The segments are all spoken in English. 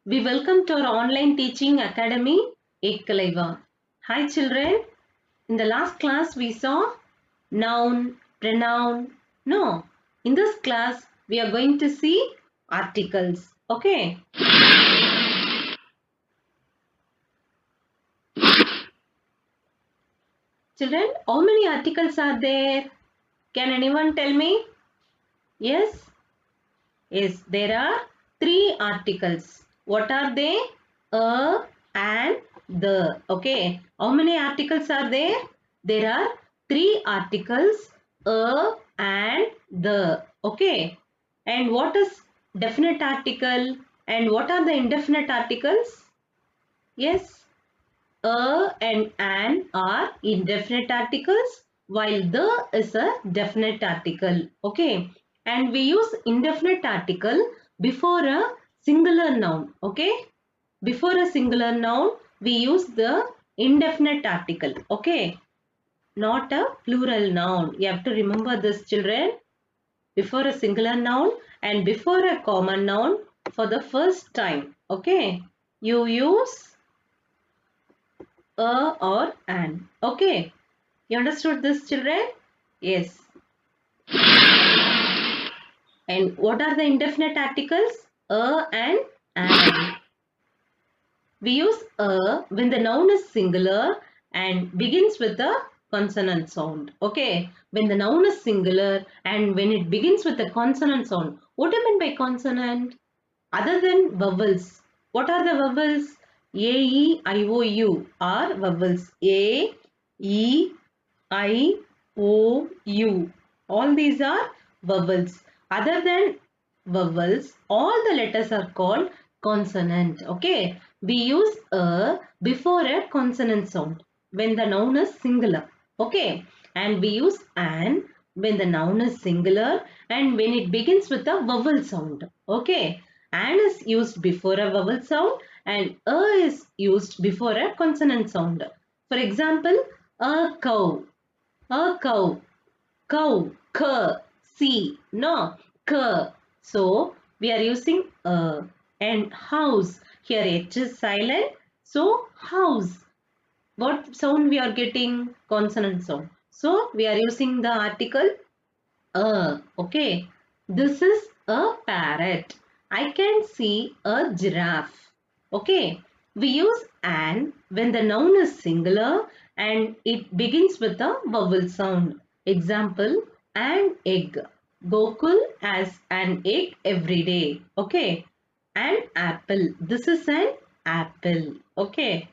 We welcome to our online teaching academy, Ekkalaiva. Hi children, in the last class we saw noun, pronoun. No, in this class we are going to see articles. Okay. Children, how many articles are there? Can anyone tell me? Yes? Yes, there are 3 articles. What are they? A and the. Okay. How many articles are there? There are 3 articles. A and the. Okay. And what is definite article? And what are the indefinite articles? Yes. A and an are indefinite articles while the is a definite article. Okay. And we use indefinite article before a singular noun. Okay. Before a singular noun, we use the indefinite article. Okay. Not a plural noun. You have to remember this, children. Before a singular noun and before a common noun for the first time. Okay. You use a or an. Okay. You understood this, children? Yes. And what are the indefinite articles? A and an. We use a when the noun is singular and begins with a consonant sound. Okay. When the noun is singular and when it begins with a consonant sound. What do you mean by consonant? Other than vowels. What are the vowels? A, E, I, O, U are vowels. A, E, I, O, U. All these are vowels. Other than vowels, all the letters are called consonant. Okay. We use a before a consonant sound when the noun is singular. Okay. And we use an when the noun is singular and when it begins with a vowel sound. Okay. An is used before a vowel sound and a is used before a consonant sound. For example, a cow. A cow. Cow. K. C. No. K. So, we are using a. And house. Here H is silent. So, house. What sound we are getting? Consonant sound. So, we are using the article a. Okay. This is a parrot. I can see a giraffe. Okay. We use an when the noun is singular and it begins with a vowel sound. Example, an egg. Gokul has an egg every day. Okay. An apple. This is an apple. Okay.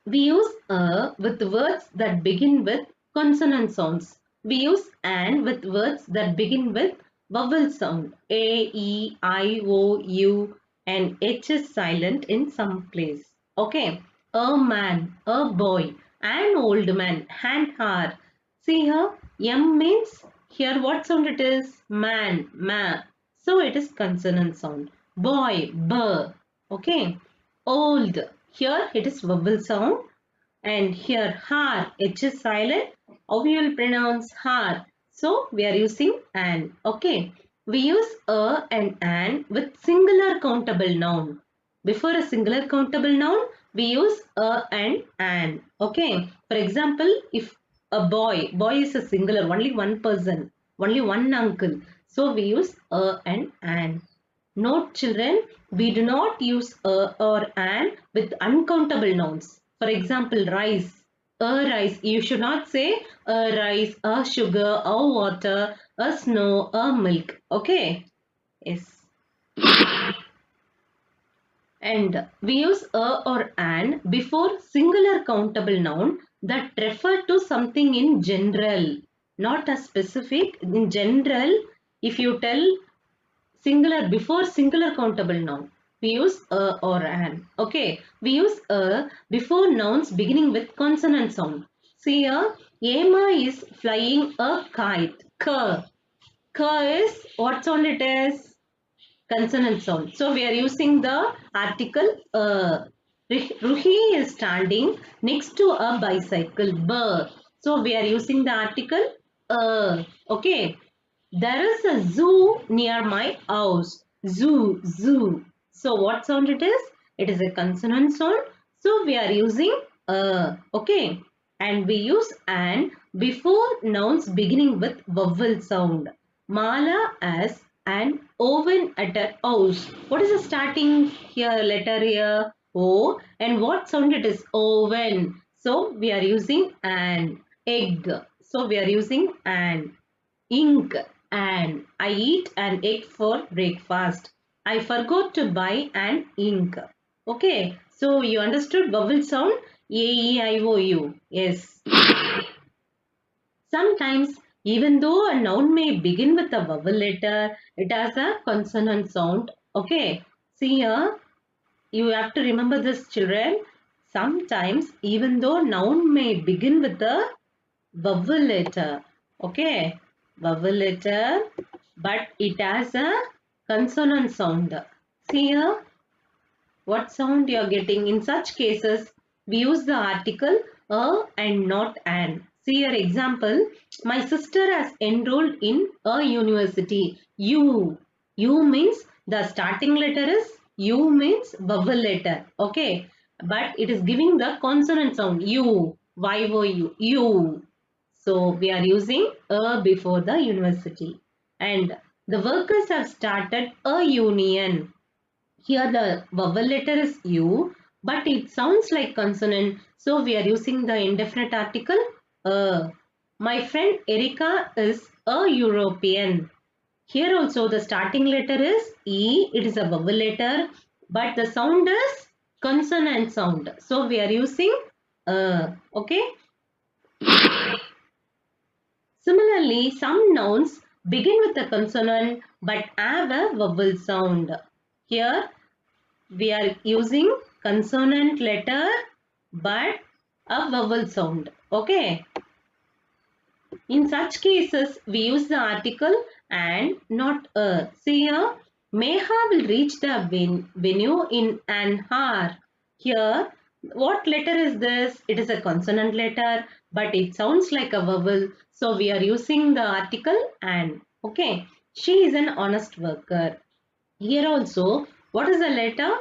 We use a with words that begin with consonant sounds. We use an with words that begin with vowel sound. A, E, I, O, U and H is silent in some place. Okay. A man, a boy, an old man, an hour. See here, M means here what sound it is? Man, ma. So it is consonant sound. Boy, b. Okay. Old. Here it is vowel sound. And here har, H is silent. How we will pronounce har? So we are using an. Okay. We use a and an with singular countable noun. Before a singular countable noun, we use a and an. Okay. For example, if a boy is a singular, only one person, only one uncle. So we use a and an. Note children, we do not use a or an with uncountable nouns. For example, rice, a rice. You should not say a rice, a sugar, a water, a snow, a milk. Okay? Yes. And we use a or an before singular countable noun that refer to something in general, not a specific. In general, if you tell singular before singular countable noun, we use a or an. Okay, we use a before nouns beginning with consonant sound. See here, Emma is flying a kite. K. K is what sound it is? Consonant sound. So we are using the article Ruhi is standing next to a bicycle. B. So we are using the article Okay. There is a zoo near my house. Zoo, zoo. So what sound it is? It is a consonant sound. So we are using okay. And we use an before nouns beginning with vowel sound. Mala as an oven at a house. What is the starting here letter here? O. And what sound it is? Oven. So we are using an egg. So we are using an ink. And I eat an egg for breakfast. I forgot to buy an ink. Okay, so you understood vowel sound A, E, I, O, U. Yes. Sometimes, even though a noun may begin with a vowel letter, it has a consonant sound. Okay, see here, you have to remember this, children. Sometimes, even though noun may begin with a vowel letter, okay, vowel letter, but it has a consonant sound. See here, what sound you are getting. In such cases, we use the article a and not an. See your example. My sister has enrolled in a university. U. U means the starting letter is U means vowel letter. Okay. But it is giving the consonant sound. U. Y-O-U. U. So we are using a before the university. And the workers have started a union. Here the vowel letter is U, but it sounds like consonant. So we are using the indefinite article a. My friend Erika is a European. Here also the starting letter is E. It is a vowel letter, but the sound is consonant sound. So we are using okay. Similarly, some nouns begin with a consonant but have a vowel sound. Here we are using consonant letter but a vowel sound. Okay. In such cases, we use the article and not a. See here, Meha will reach the venue in an hour. Here, what letter is this? It is a consonant letter, but it sounds like a vowel. So we are using the article and. Okay. She is an honest worker. Here also, what is the letter?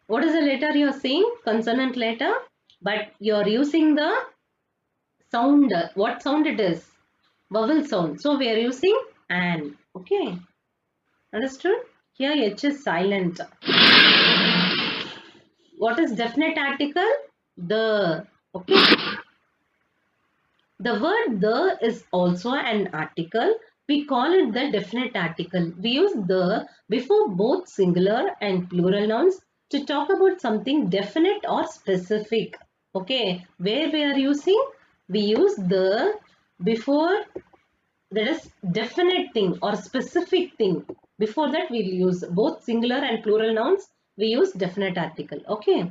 What is the letter you are saying? Consonant letter. But you are using the sound. What sound it is? Vowel sound. So we are using an. Okay. Understood? Here H is silent. What is definite article? The. Okay. The word the is also an article. We call it the definite article. We use the before both singular and plural nouns to talk about something definite or specific. Okay, where we are using? We use the before that is definite thing or specific thing. Before that we'll use both singular and plural nouns. We use definite article. Okay.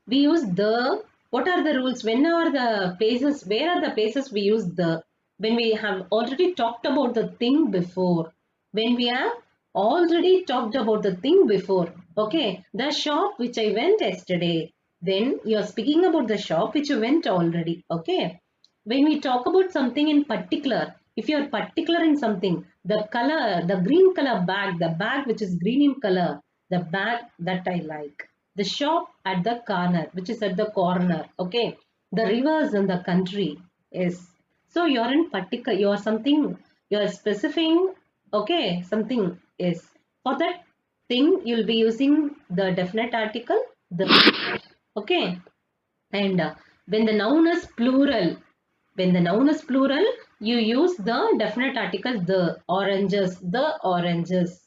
We use the, what are the rules? When are the places, where are the places we use the? When we have already talked about the thing before. When we have already talked about the thing before. Okay. The shop which I went yesterday. Then you are speaking about the shop which you went already. Okay. When we talk about something in particular, if you are particular in something, the color, the green color bag, the bag which is green in color, the bag that I like. The shop at the corner, which is at the corner. Okay. The rivers in the country is. So you are in particular, you are something, you are specifying, okay, something is. For that thing, you'll be using the definite article, the. Okay. And when the noun is plural, when the noun is plural, you use the definite article the oranges, the oranges.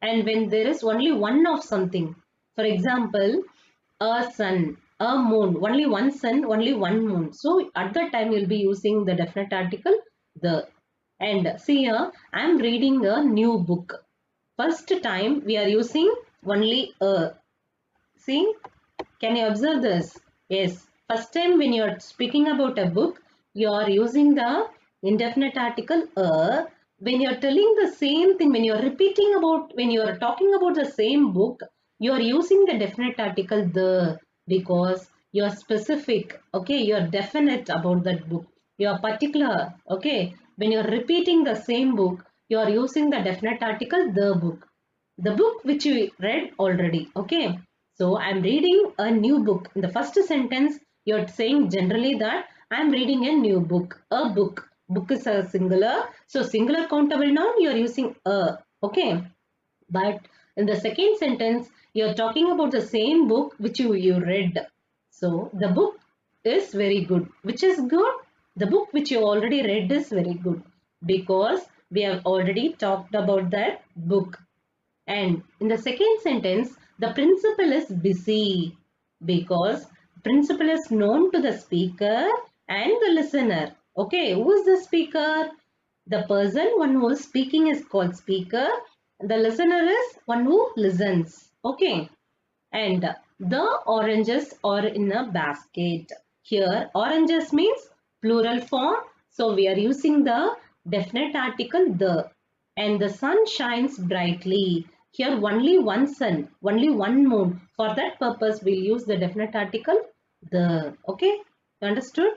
And when there is only one of something, for example, a sun, a moon, only one sun, only one moon. So at that time you'll be using the definite article the. And see here, I am reading a new book. First time we are using only a. See, can you observe this? Yes. First time when you are speaking about a book, you are using the indefinite article a. When you are telling the same thing, when you are repeating about, when you are talking about the same book, you are using the definite article the, because you are specific. Okay, you are definite about that book. You are particular. Okay, when you are repeating the same book, you are using the definite article the book. The book which you read already. Okay. So I'm reading a new book. In the first sentence, you're saying generally that I'm reading a new book. A book. Book is a singular. So singular countable noun, you're using a. Okay. But in the second sentence, you're talking about the same book which you read. So the book is very good. Which is good? The book which you already read is very good because we have already talked about that book. And in the second sentence, the principal is busy because principal is known to the speaker and the listener. Okay, who is the speaker? The person, one who is speaking is called speaker. The listener is one who listens. Okay. And the oranges are in a basket. Here, oranges means plural form. So, we are using the definite article the. And the sun shines brightly. Here, only one sun, only one moon. For that purpose, we'll use the definite article the. Okay, understood?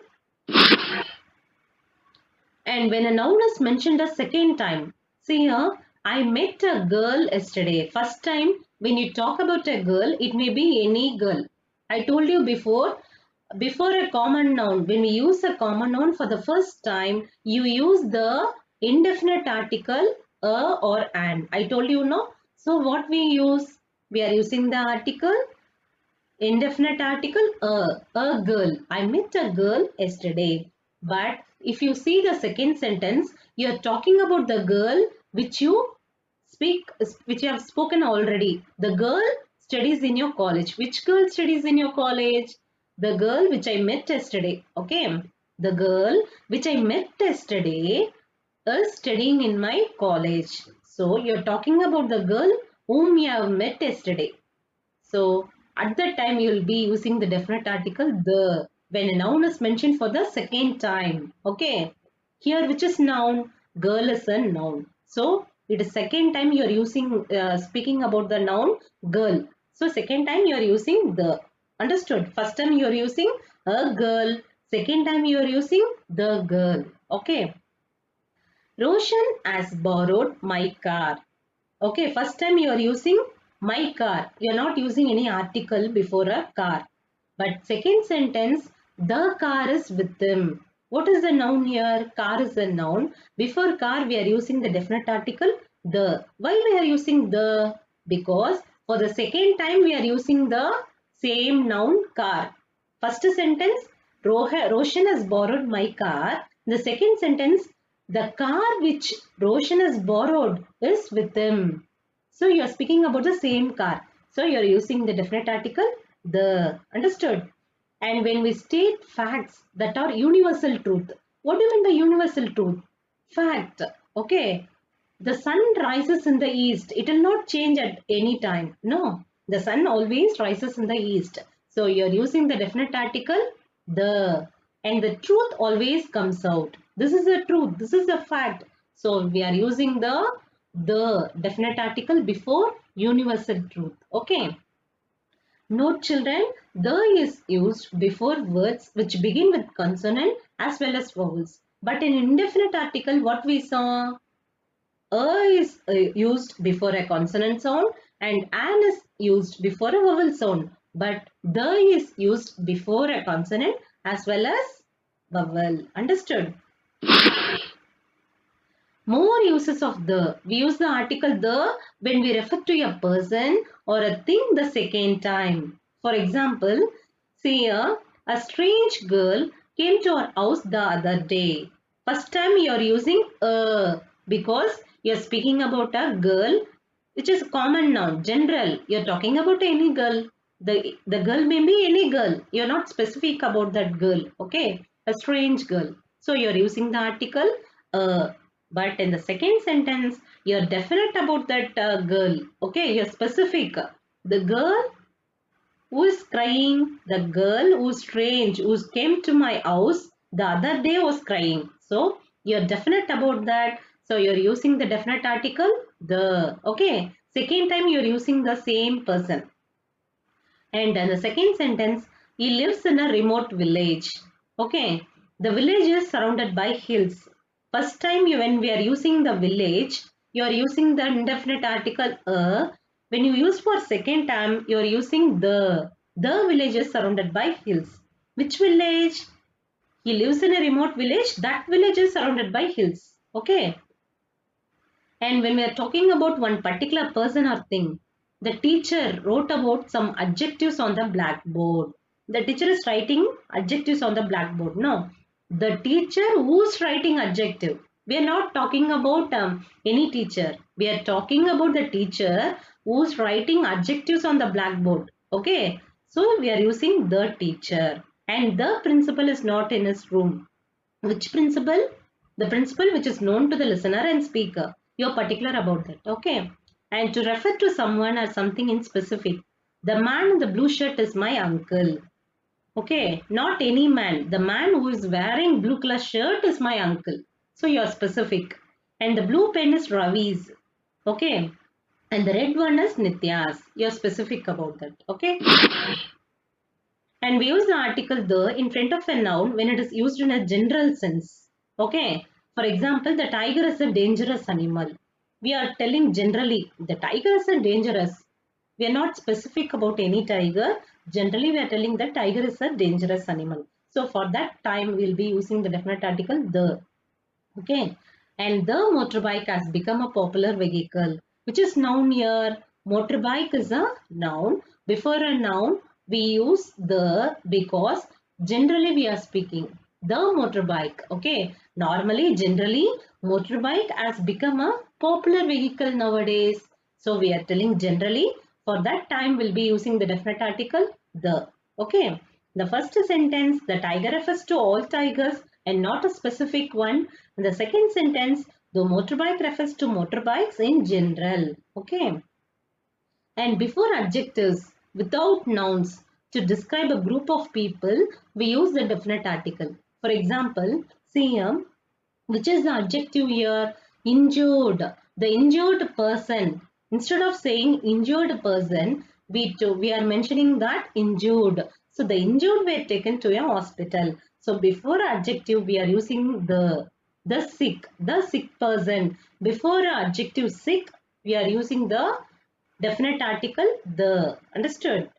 And when a noun is mentioned a second time, see here, I met a girl yesterday. First time, when you talk about a girl, it may be any girl. I told you before a common noun, when we use a common noun for the first time, you use the indefinite article a or an. I told you no. So what we use? We are using the article indefinite article a girl. I met a girl yesterday. But if you see the second sentence, you are talking about the girl which you have spoken already. The girl studies in your college. Which girl studies in your college? The girl which I met yesterday. Okay. The girl which I met yesterday is studying in my college. So you're talking about the girl whom you have met yesterday. So at that time you will be using the definite article the when a noun is mentioned for the second time. Okay. Here which is noun? Girl is a noun. So it is second time you are using speaking about the noun girl. So second time you are using the. Understood? First time you are using a girl. Second time you are using the girl. Okay. Roshan has borrowed my car. Okay, first time you are using my car. You are not using any article before a car. But second sentence, the car is with him. What is the noun here? Car is a noun. Before car, we are using the definite article the. Why we are using the? Because for the second time, we are using the same noun car. First sentence, Roshan has borrowed my car. The second sentence, the car which Roshan has borrowed is with him. So you are speaking about the same car. So you are using the definite article the. Understood? And when we state facts that are universal truth, what do you mean by universal truth? Fact. Okay. The sun rises in the east. It will not change at any time. No. The sun always rises in the east. So you are using the definite article the. And the truth always comes out. This is the truth. This is the fact. So we are using the definite article before universal truth. Okay. Note children, the is used before words which begin with consonant as well as vowels. But in indefinite article, what we saw? A is used before a consonant sound and an is used before a vowel sound. But the is used before a consonant as well as vowel. Understood? More uses of the. We use the article the when we refer to a person or a thing the second time. For example, see here, a strange girl came to our house the other day. First time you are using a because you are speaking about a girl which is a common noun, general. You are talking about any girl. The girl may be any girl. You are not specific about that girl. Okay, a strange girl. So you are using the article but in the second sentence, you're definite about that girl. Okay, you're specific. The girl who is crying, the girl who's strange, who came to my house the other day was crying. So you're definite about that. So you're using the definite article, the. Okay, second time you're using the same person. And in the second sentence, he lives in a remote village. Okay, the village is surrounded by hills. First time when we are using the village, you are using the indefinite article a. When you use for second time, you are using the. The village is surrounded by hills. Which village? He lives in a remote village. That village is surrounded by hills. Okay. And when we are talking about one particular person or thing, the teacher wrote about some adjectives on the blackboard. The teacher is writing adjectives on the blackboard. No, the teacher who's writing adjective. We are not talking about any teacher. We are talking about the teacher who's writing adjectives on the blackboard. Okay. So we are using the teacher. And the principal is not in his room. Which principal? The principal which is known to the listener and speaker. You're particular about that. Okay. And to refer to someone or something in specific. The man in the blue shirt is my uncle. Okay. Not any man. The man who is wearing blue color shirt is my uncle. So you're specific. And the blue pen is Ravi's. Okay. And the red one is Nitya's. You're specific about that. Okay. And we use the article the in front of a noun when it is used in a general sense. Okay. For example, the tiger is a dangerous animal. We are telling generally the tiger is a dangerous. We are not specific about any tiger. Generally, we are telling that tiger is a dangerous animal. So for that time, we will be using the definite article the. Okay. And the motorbike has become a popular vehicle. Which is noun here? Motorbike is a noun. Before a noun, we use the because generally we are speaking. The motorbike. Okay. Normally, generally, motorbike has become a popular vehicle nowadays. So we are telling generally. For that time, we'll be using the definite article the. Okay. The first sentence, the tiger refers to all tigers and not a specific one. And the second sentence, the motorbike refers to motorbikes in general. Okay. And before adjectives, without nouns, to describe a group of people, we use the definite article. For example, CM, which is the adjective here? Injured. The injured person. Instead of saying injured person, we are mentioning that injured. So the injured were taken to a hospital. So before adjective, we are using the sick person. Before adjective sick, we are using the definite article the. Understood?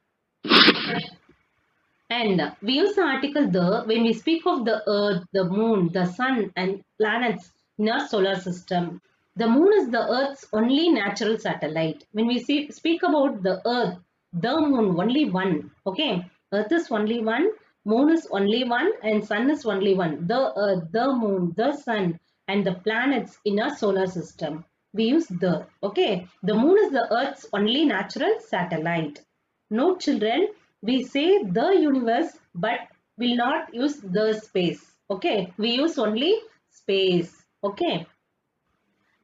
And we use the article the when we speak of the earth, the moon, the sun and planets in our solar system. The moon is the earth's only natural satellite. When we speak about the earth, the moon only one. Okay. Earth is only one, moon is only one and sun is only one. The earth, the moon, the sun and the planets in our solar system. We use the. Okay. The moon is the earth's only natural satellite. Note children, we say the universe but will not use the space. Okay, we use only space. Okay,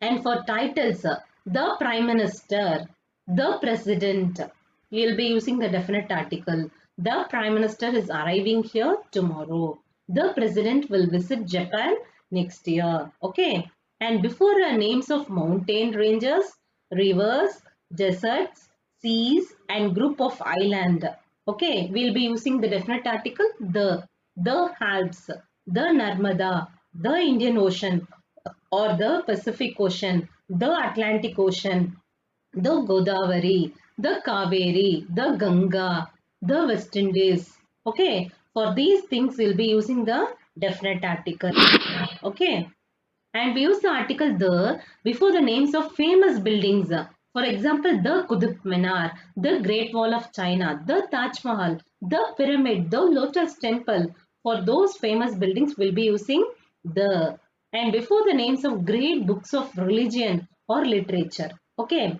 and for titles, the prime minister, the president, you'll be using the definite article. The prime minister is arriving here tomorrow. The president will visit Japan next year. Okay, and before names of mountain ranges, rivers, deserts, seas and group of island. Okay, we'll be using the definite article the Alps, the Narmada, the Indian Ocean or the Pacific Ocean, the Atlantic Ocean, the Godavari, the Kaveri, the Ganga, the West Indies. Okay, for these things we'll be using the definite article. Okay, and we use the article the before the names of famous buildings. For example, the Qutub Minar, the Great Wall of China, the Taj Mahal, the Pyramid, the Lotus Temple. For those famous buildings, we'll be using the. And before the names of great books of religion or literature. Okay.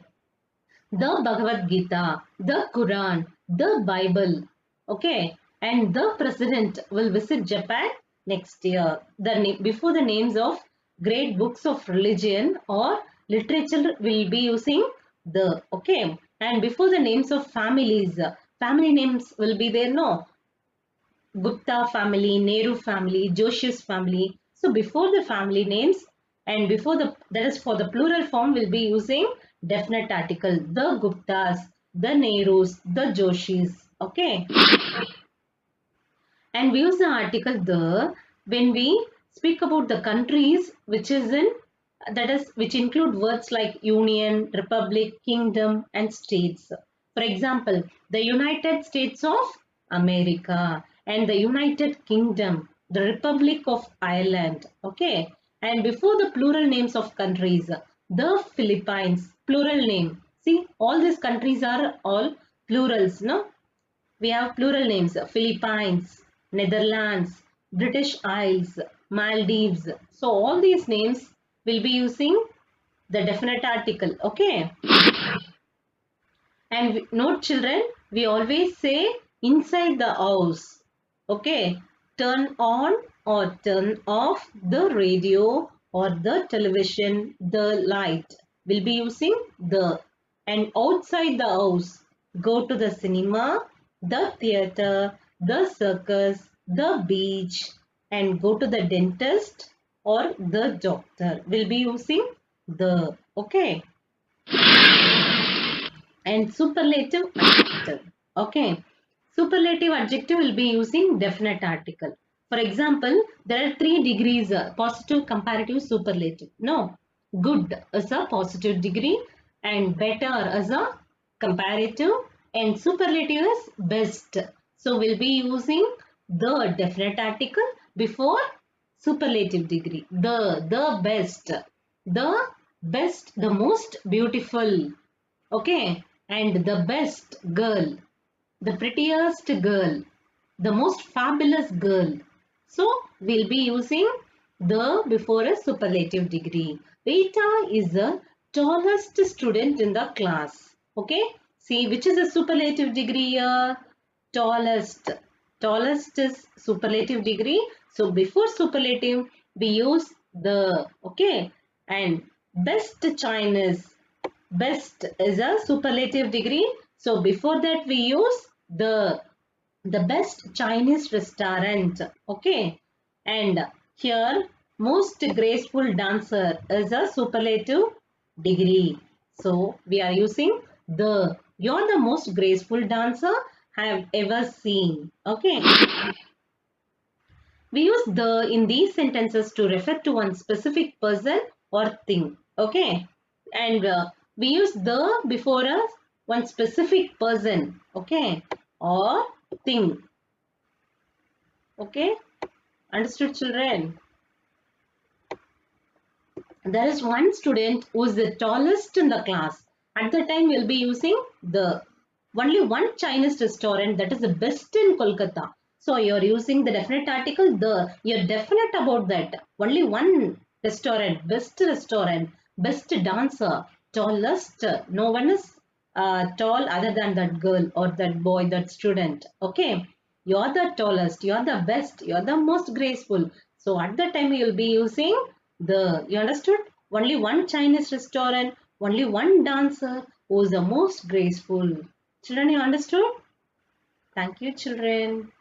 The Bhagavad Gita, the Quran, the Bible. Okay. And the president will visit Japan next year. Before the names of great books of religion or literature will be using the. Okay. And before the names of families, family names will be there. No. Gupta family, Nehru family, Joshi's family. So before the family names and before the, that is for the plural form, we'll be using definite article. The Guptas, the Nehrus, the Joshis. Okay. And we use the article the when we speak about the countries which is in, that is, which include words like union, republic, kingdom and states. For example, the United States of America and the United Kingdom, the Republic of Ireland. Okay. And before the plural names of countries, the Philippines, plural name. See, all these countries are all plurals, no? We have plural names: Philippines, Netherlands, British Isles, Maldives. So all these names will be using the definite article. Okay. And note children, we always say inside the house. Okay. Turn on or turn off the radio or the television, the light. Will be using the. And outside the house, go to the cinema, the theater, the circus, the beach, and go to the dentist or the doctor. Will be using the. Okay. And superlative adjective. Okay. Superlative adjective will be using definite article. For example, there are 3 degrees: positive, comparative, superlative. No, good is a positive degree and better is a comparative and superlative is best. So we'll be using the definite article before superlative degree. The best, the most beautiful. Okay, and the best girl, the prettiest girl, the most fabulous girl. So we'll be using the before a superlative degree. Beta is the tallest student in the class. Okay, see which is a superlative degree here? Tallest. Tallest is superlative degree. So before superlative we use the. Okay, and best Chinese. Best is a superlative degree. So before that we use the best Chinese restaurant. Okay. And here most graceful dancer is a superlative degree. So we are using the. You're the most graceful dancer I have ever seen. Okay. We use the in these sentences to refer to one specific person or thing. Okay. And we use the before us one specific person. Okay. Or thing. Okay. Understood, children? There is one student who is the tallest in the class. At the time, we'll be using the. Only one Chinese restaurant that is the best in Kolkata. So you're using the definite article the. You're definite about that. Only one restaurant, best dancer, tallest. No one is tall other than that girl or that boy, that student. Okay. You're the tallest, you're the best, you're the most graceful. So at the time you'll be using the. You understood? Only one Chinese restaurant, only one dancer who is the most graceful. Children, you understood? Thank you, children.